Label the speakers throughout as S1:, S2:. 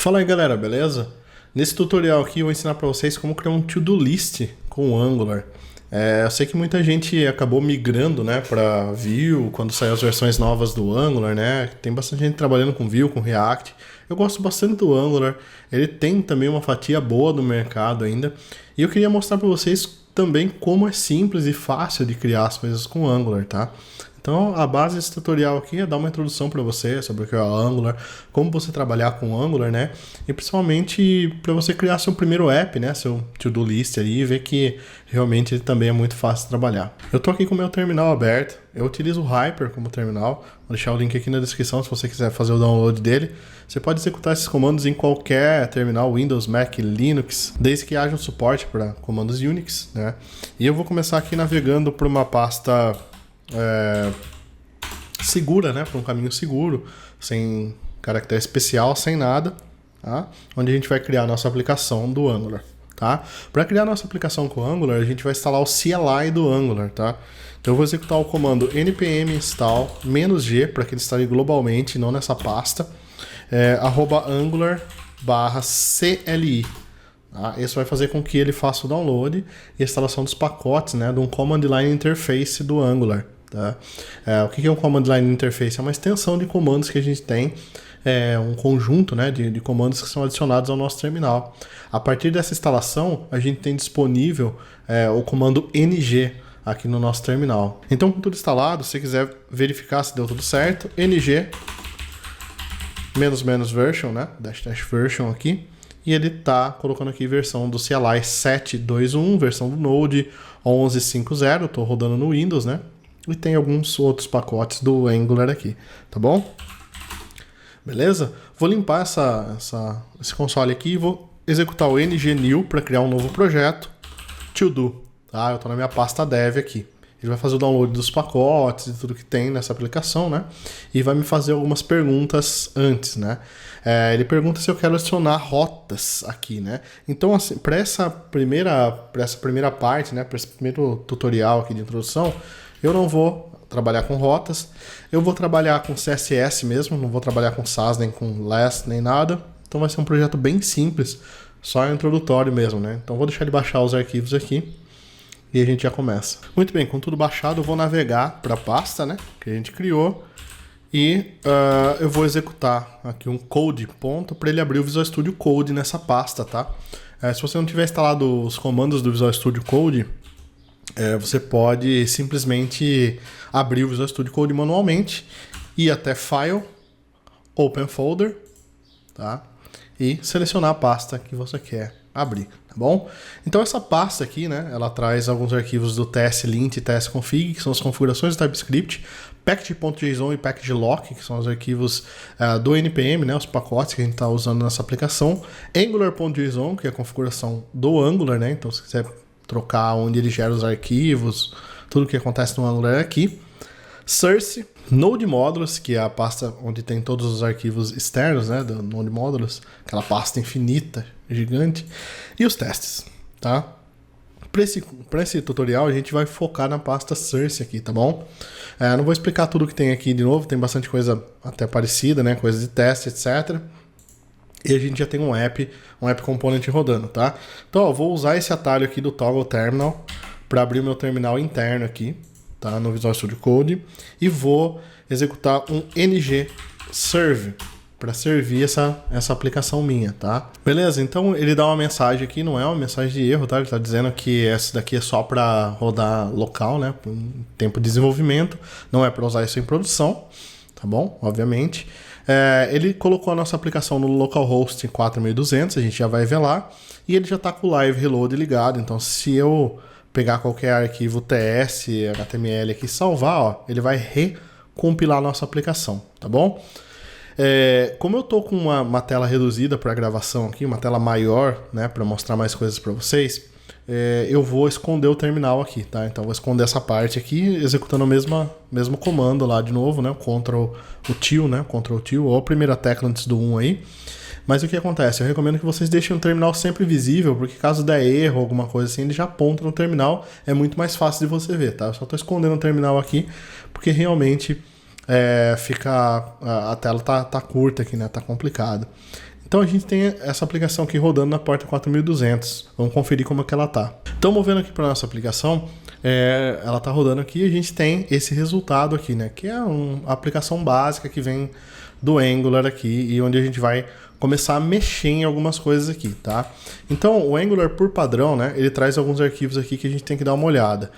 S1: Fala aí galera, beleza? Nesse tutorial aqui eu vou ensinar para vocês como criar um to-do list com o Angular. Eu sei que muita gente acabou migrando, né, para Vue quando saíram as versões novas do Angular, né? Tem bastante gente trabalhando com Vue, com React. Eu gosto bastante do Angular, ele tem também uma fatia boa do mercado ainda. E eu queria mostrar para vocês também como é simples e fácil de criar as coisas com o Angular, tá? Então, a base desse tutorial aqui é dar uma introdução para você sobre o que é o Angular, como você trabalhar com o Angular, né? E principalmente para você criar seu primeiro app, né? Seu to-do list ali e ver que realmente ele também é muito fácil de trabalhar. Eu tô aqui com o meu terminal aberto, eu utilizo o Hyper como terminal, vou deixar o link aqui na descrição se você quiser fazer o download dele. Você pode executar esses comandos em qualquer terminal, Windows, Mac, Linux, desde que haja um suporte para comandos Unix, né? E eu vou começar aqui navegando por uma pasta segura, né, para um caminho seguro, sem caractere especial, sem nada, tá? Onde a gente vai criar a nossa aplicação do Angular, tá? Para criar a nossa aplicação com o Angular, a gente vai instalar o CLI do Angular, tá? Então eu vou executar o comando npm install -g para que ele instale globalmente, não nessa pasta, @angular/cli. Tá? Isso vai fazer com que ele faça o download e a instalação dos pacotes, né, de um Command Line Interface do Angular. Tá? O que é um Command Line Interface? É uma extensão de comandos que a gente tem, um conjunto, né, de comandos que são adicionados ao nosso terminal. A partir dessa instalação, a gente tem disponível o comando ng aqui no nosso terminal. Então, com tudo instalado, se você quiser verificar se deu tudo certo, ng -version, né, -- version aqui, e ele está colocando aqui versão do CLI 7.2.1, versão do Node 11.5.0, estou rodando no Windows, né? E tem alguns outros pacotes do Angular aqui, tá bom? Beleza? Vou limpar esse console aqui e vou executar o ng-new para criar um novo projeto, to do, tá? Eu estou na minha pasta dev aqui. Ele vai fazer o download dos pacotes e tudo que tem nessa aplicação, né? E vai me fazer algumas perguntas antes, né? Ele pergunta se eu quero adicionar rotas aqui, né? Então, assim, para essa primeira parte, né? Para esse primeiro tutorial aqui de introdução, eu não vou trabalhar com rotas. Eu vou trabalhar com CSS mesmo, não vou trabalhar com SAS, nem com Less, nem nada. Então vai ser um projeto bem simples, só introdutório mesmo, né? Então vou deixar ele baixar os arquivos aqui. E a gente já começa. Muito bem, com tudo baixado, eu vou navegar para a pasta, né, que a gente criou. E eu vou executar aqui um code ponto para ele abrir o Visual Studio Code nessa pasta, tá? Se você não tiver instalado os comandos do Visual Studio Code, você pode simplesmente abrir o Visual Studio Code manualmente, ir até File, Open Folder, tá? E selecionar a pasta que você quer abrir, tá bom? Então essa pasta aqui, né, ela traz alguns arquivos do tslint e tsconfig, que são as configurações do TypeScript, package.json e package.lock, que são os arquivos do npm, né, os pacotes que a gente está usando nessa aplicação, angular.json, que é a configuração do Angular, né, então se quiser trocar onde ele gera os arquivos, tudo que acontece no Angular é aqui, source, Node Modules, que é a pasta onde tem todos os arquivos externos, né, do Node Modules, aquela pasta infinita, gigante, e os testes, tá? Para esse tutorial a gente vai focar na pasta source aqui, tá bom? Não vou explicar tudo que tem aqui de novo, tem bastante coisa até parecida, né, coisa de teste, etc. E a gente já tem um app component rodando, tá? Então, ó, vou usar esse atalho aqui do Toggle Terminal para abrir o meu terminal interno aqui, tá, no Visual Studio Code, e vou executar um ng serve para servir essa aplicação minha, tá? Beleza? Então ele dá uma mensagem aqui, não é uma mensagem de erro, tá? Ele está dizendo que essa daqui é só para rodar local, né? Por um tempo de desenvolvimento, não é para usar isso em produção, tá bom? Obviamente. Ele colocou a nossa aplicação no localhost 4200, a gente já vai ver lá, e ele já está com o live reload ligado, então se eu pegar qualquer arquivo TS, HTML aqui e salvar, ó, ele vai recompilar a nossa aplicação, tá bom? Como eu tô com uma tela reduzida para gravação aqui, uma tela maior, né, para mostrar mais coisas para vocês, eu vou esconder o terminal aqui, tá? Então vou esconder essa parte aqui, executando o mesmo comando lá de novo, né? Ctrl T, né? Ctrl T, ou a primeira tecla antes do 1 aí. Mas o que acontece? Eu recomendo que vocês deixem o terminal sempre visível, porque caso der erro, alguma coisa assim, ele já aponta no terminal, é muito mais fácil de você ver, tá? Eu só tô escondendo o terminal aqui, porque realmente a tela tá curta aqui, né? Tá complicado. Então a gente tem essa aplicação aqui rodando na porta 4200. Vamos conferir como é que ela tá. Então, movendo aqui para nossa aplicação, ela tá rodando aqui e a gente tem esse resultado aqui, né? Que é uma aplicação básica que vem do Angular aqui e onde a gente vai começar a mexer em algumas coisas aqui, tá? Então, o Angular, por padrão, né? Ele traz alguns arquivos aqui que a gente tem que dar uma olhada.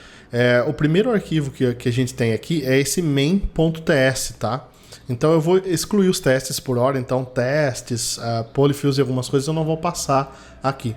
S1: O primeiro arquivo que a gente tem aqui é esse main.ts, tá? Então eu vou excluir os testes por hora, então testes, polyfills e algumas coisas eu não vou passar aqui.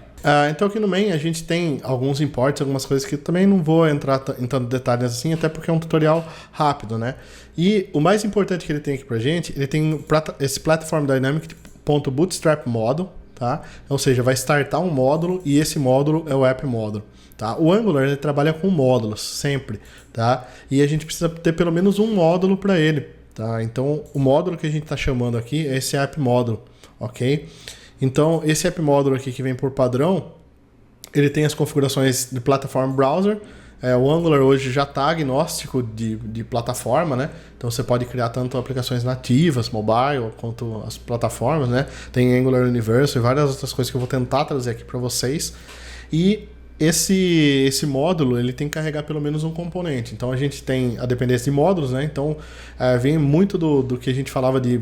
S1: Então aqui no main a gente tem alguns imports, algumas coisas que também não vou entrar em tanto detalhes assim, até porque é um tutorial rápido, né? E o mais importante que ele tem aqui pra gente, ele tem esse Platform Dynamic.bootstrap model, tá? Ou seja, vai startar um módulo e esse módulo é o app módulo. Tá? O Angular ele trabalha com módulos, sempre, tá? E a gente precisa ter pelo menos um módulo para ele. Tá? Então, o módulo que a gente está chamando aqui é esse app módulo, ok? Então, esse app módulo aqui que vem por padrão, ele tem as configurações de Platform Browser. O Angular hoje já está agnóstico de plataforma, né? Então, você pode criar tanto aplicações nativas, mobile, quanto as plataformas, né? Tem Angular Universal e várias outras coisas que eu vou tentar trazer aqui para vocês. E esse módulo ele tem que carregar pelo menos um componente. Então a gente tem a dependência de módulos, né? Então vem muito do que a gente falava de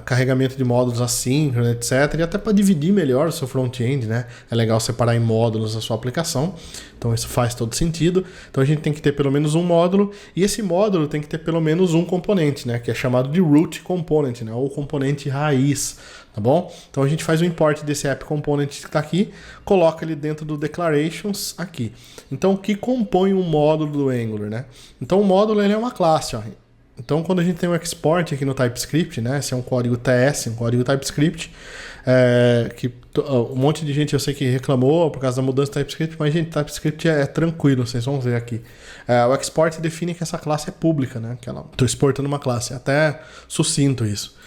S1: carregamento de módulos assíncrono, etc. E até para dividir melhor o seu front-end, né? É legal separar em módulos a sua aplicação. Então isso faz todo sentido. Então a gente tem que ter pelo menos um módulo e esse módulo tem que ter pelo menos um componente, né? Que é chamado de root component, né? Ou componente raiz. Tá bom? Então a gente faz o import desse app component que está aqui, coloca ele dentro do declarations aqui. Então o que compõe um módulo do Angular, né? Então o módulo ele é uma classe, ó. Então quando a gente tem um export aqui no TypeScript, né? Esse é um código TS, um código TypeScript, que um monte de gente eu sei que reclamou por causa da mudança do TypeScript, mas gente, TypeScript é tranquilo, vocês vão ver aqui. O export define que essa classe é pública, né? Que ela estou exportando uma classe, é até sucinto isso.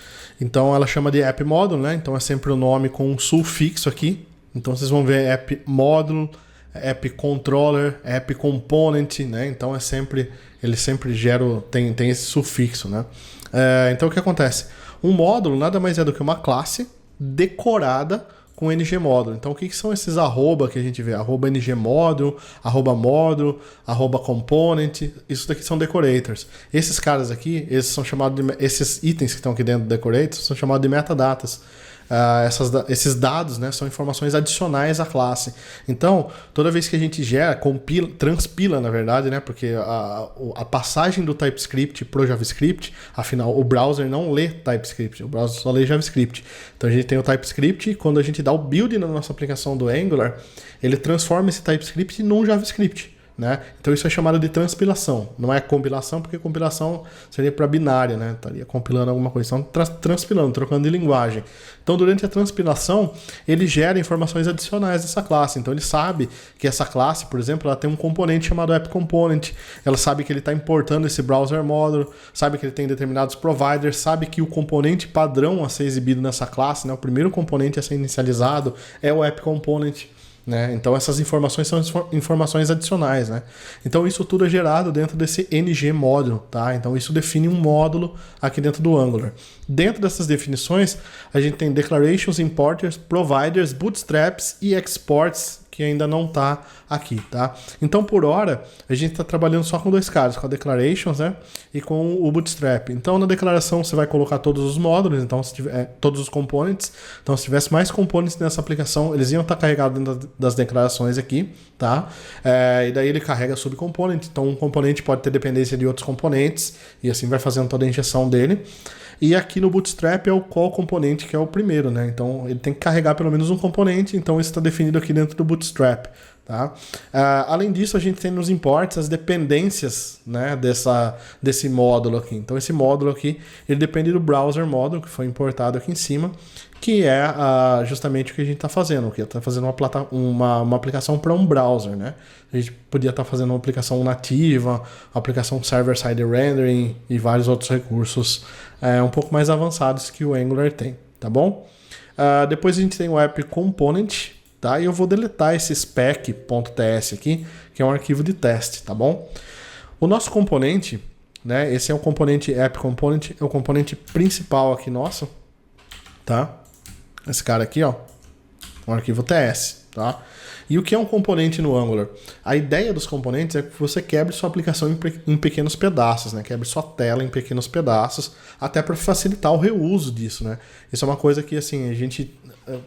S1: Então ela chama de app módulo, né? Então é sempre o nome com um sufixo aqui. Então vocês vão ver app módulo, app controller, app component, né? Então ele sempre gera, tem esse sufixo, né? Então o que acontece? Um módulo nada mais é do que uma classe decorada com ngMódulo. Então o que são esses arroba que a gente vê? Arroba ngMódulo, módulo, component, isso daqui são decorators. Esses caras aqui, esses itens que estão aqui dentro do decorators são chamados de metadatas. Esses dados, né, são informações adicionais à classe. Então, toda vez que a gente gera, transpila, na verdade, né, porque a passagem do TypeScript para o JavaScript, afinal, o browser não lê TypeScript, o browser só lê JavaScript. Então, a gente tem o TypeScript e quando a gente dá o build na nossa aplicação do Angular, ele transforma esse TypeScript num JavaScript. Né? Então isso é chamado de transpilação, não é compilação, porque compilação seria para binária, né? Estaria compilando alguma coisa, então transpilando, trocando de linguagem. Então durante a transpilação ele gera informações adicionais dessa classe, então ele sabe que essa classe, por exemplo, ela tem um componente chamado app component, ela sabe que ele está importando esse browser módulo, sabe que ele tem determinados providers, sabe que o componente padrão a ser exibido nessa classe, né? O primeiro componente a ser inicializado é o app component. Né? Então essas informações são informações adicionais, né? Então isso tudo é gerado dentro desse ngMódulo, tá? Então isso define um módulo aqui dentro do Angular. Dentro dessas definições a gente tem declarations, importers, providers, bootstraps e exports que ainda não está aqui, tá? Então por hora a gente está trabalhando só com dois caras, com a declarations, né? E com o bootstrap. Então na declaração você vai colocar todos os módulos, então se tiver todos os components. Então se tivesse mais components nessa aplicação, eles iam estar carregados dentro das declarações aqui, tá? E daí ele carrega subcomponent. Então um componente pode ter dependência de outros componentes e assim vai fazendo toda a injeção dele. E aqui no Bootstrap é o qual componente que é o primeiro, né? Então ele tem que carregar pelo menos um componente, então isso está definido aqui dentro do Bootstrap. Tá? Além disso, a gente tem nos imports as dependências, né, desse módulo aqui. Então esse módulo aqui ele depende do browser módulo que foi importado aqui em cima, que é justamente o que a gente está fazendo, que está fazendo uma aplicação para um browser, né? A gente podia estar fazendo uma aplicação nativa, uma aplicação server-side rendering e vários outros recursos um pouco mais avançados que o Angular tem, tá bom? Depois a gente tem o app component, tá? E eu vou deletar esse spec.ts aqui, que é um arquivo de teste, tá bom? O nosso componente, né? Esse é o componente app component, é o componente principal aqui nosso, tá? esse cara aqui, ó, um arquivo TS, tá? E o que é um componente no Angular? A ideia dos componentes é que você quebre sua aplicação em pequenos pedaços, né? Quebre sua tela em pequenos pedaços, até para facilitar o reuso disso, né? Isso é uma coisa que, assim, a gente,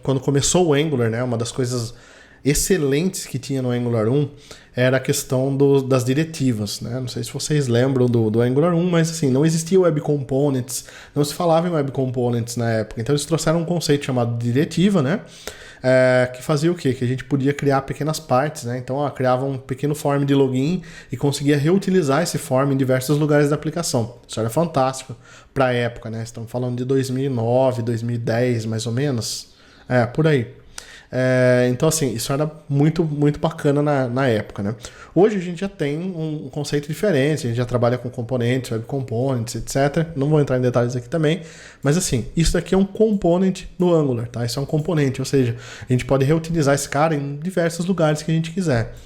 S1: quando começou o Angular, né? Uma das coisas excelentes que tinha no Angular 1 era a questão das diretivas, né? Não sei se vocês lembram do Angular 1, mas assim, não existia Web Components, não se falava em Web Components na época. Então eles trouxeram um conceito chamado diretiva, né? Que fazia o quê? Que a gente podia criar pequenas partes, né? Então, criava um pequeno form de login e conseguia reutilizar esse form em diversos lugares da aplicação. Isso era fantástico para a época, né? Estamos falando de 2009, 2010, mais ou menos. Por aí. Então, assim, isso era muito, muito bacana na época, né? Hoje a gente já tem um conceito diferente, a gente já trabalha com componentes, web components, etc. Não vou entrar em detalhes aqui também, mas assim, isso daqui é um component no Angular, tá? Isso é um componente, ou seja, a gente pode reutilizar esse cara em diversos lugares que a gente quiser.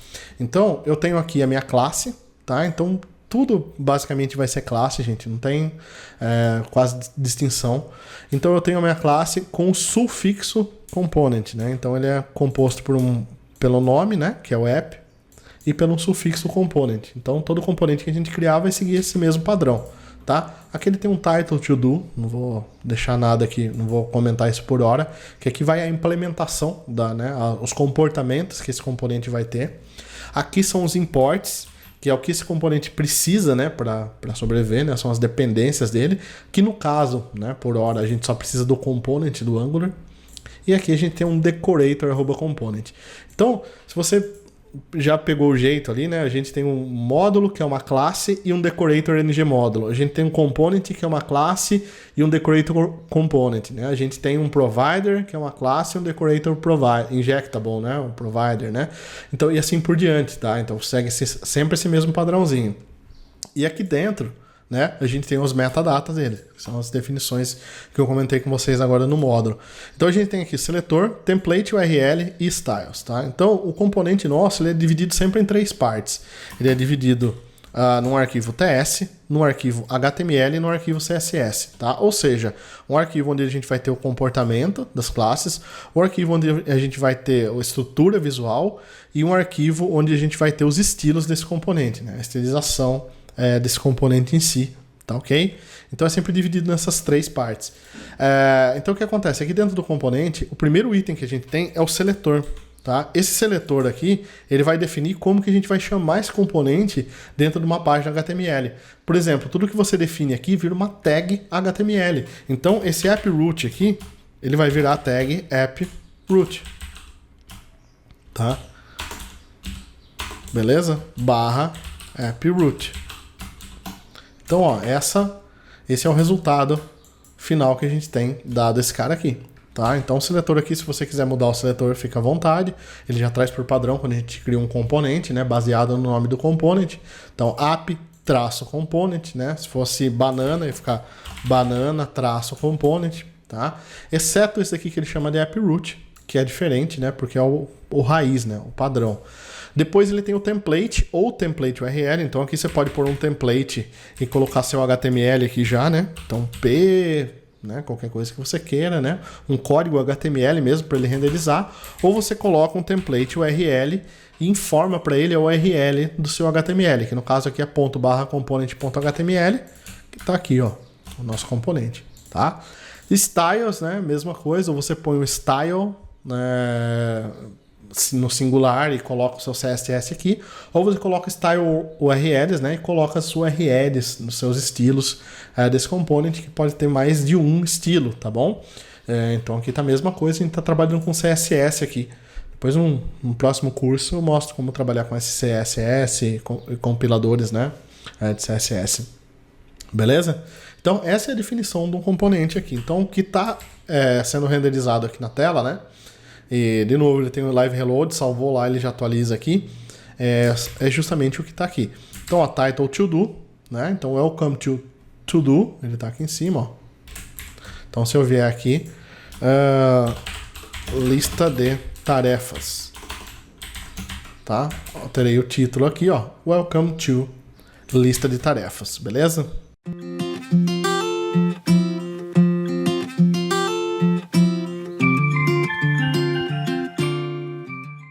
S1: Então, eu tenho aqui a minha classe, tá? Então, tudo basicamente vai ser classe, gente, não tem quase distinção. Então eu tenho a minha classe com o sufixo component, né? Então ele é composto pelo nome, né? Que é o app, e pelo sufixo component. Então todo componente que a gente criar vai seguir esse mesmo padrão, tá? Aqui ele tem um title to do, não vou deixar nada aqui, não vou comentar isso por hora, que aqui vai a implementação, os comportamentos que esse componente vai ter. Aqui são os imports, que é o que esse componente precisa, né, para sobreviver, né, são as dependências dele, que no caso, né, por hora, a gente só precisa do component do Angular. E aqui a gente tem um decorator @component. Então, se você já pegou o jeito ali, né, a gente tem um módulo que é uma classe e um decorator ng módulo. A gente tem um component que é uma classe e um decorator component, né? A gente tem um provider que é uma classe e um decorator injectable, né, um provider, né? Então, e assim por diante, tá? Então segue sempre esse mesmo padrãozinho. E aqui dentro, né, a gente tem os metadatas dele, que são as definições que eu comentei com vocês agora no módulo. Então a gente tem aqui seletor, template URL e styles, tá? Então o componente nosso ele é dividido sempre em 3 partes. Ele é dividido num arquivo TS, num arquivo HTML e num arquivo CSS, tá? Ou seja, um arquivo onde a gente vai ter o comportamento das classes, um arquivo onde a gente vai ter a estrutura visual e um arquivo onde a gente vai ter os estilos desse componente, né? A estilização desse componente em si, tá ok? Então é sempre dividido nessas 3 partes. Então o que acontece? Aqui dentro do componente, o primeiro item que a gente tem é o seletor, tá? Esse seletor aqui, ele vai definir como que a gente vai chamar esse componente dentro de uma página HTML. Por exemplo, tudo que você define aqui vira uma tag HTML. Então esse app_root aqui, ele vai virar a tag app_root, tá? Beleza? /app_root. Então, ó, esse é o resultado final que a gente tem dado esse cara aqui, tá? Então, o seletor aqui, se você quiser mudar o seletor, fica à vontade. Ele já traz por padrão quando a gente cria um componente, né? Baseado no nome do componente. Então, app-component, né? Se fosse banana, ia ficar banana-component, tá? Exceto esse aqui que ele chama de app_root, que é diferente, né? Porque é o raiz, né? O padrão. Depois ele tem o template ou template URL. Então aqui você pode pôr um template e colocar seu HTML aqui já, né? Então P, né? Qualquer coisa que você queira, né? Um código HTML mesmo para ele renderizar. Ou você coloca um template URL e informa para ele a URL do seu HTML, que no caso aqui é ./component.html, que está aqui, ó, o nosso componente, tá? Styles, né? Mesma coisa, ou você põe o style, né, no singular e coloca o seu CSS aqui, ou você coloca style URLs, né, e coloca as URLs nos seus estilos desse component, que pode ter mais de um estilo, tá bom? Então aqui tá a mesma coisa, a gente tá trabalhando com CSS aqui. Depois no próximo curso eu mostro como trabalhar com esse CSS e compiladores, né, de CSS. Beleza? Então essa é a definição de um componente aqui. Então o que está sendo renderizado aqui na tela, né? E de novo ele tem o live reload, salvou lá, ele já atualiza aqui. É justamente o que está aqui. Então a title to do, né? Então welcome to do, ele está aqui em cima, ó. Então se eu vier aqui, lista de tarefas, tá? Alterei o título aqui, ó. Welcome to lista de tarefas, beleza?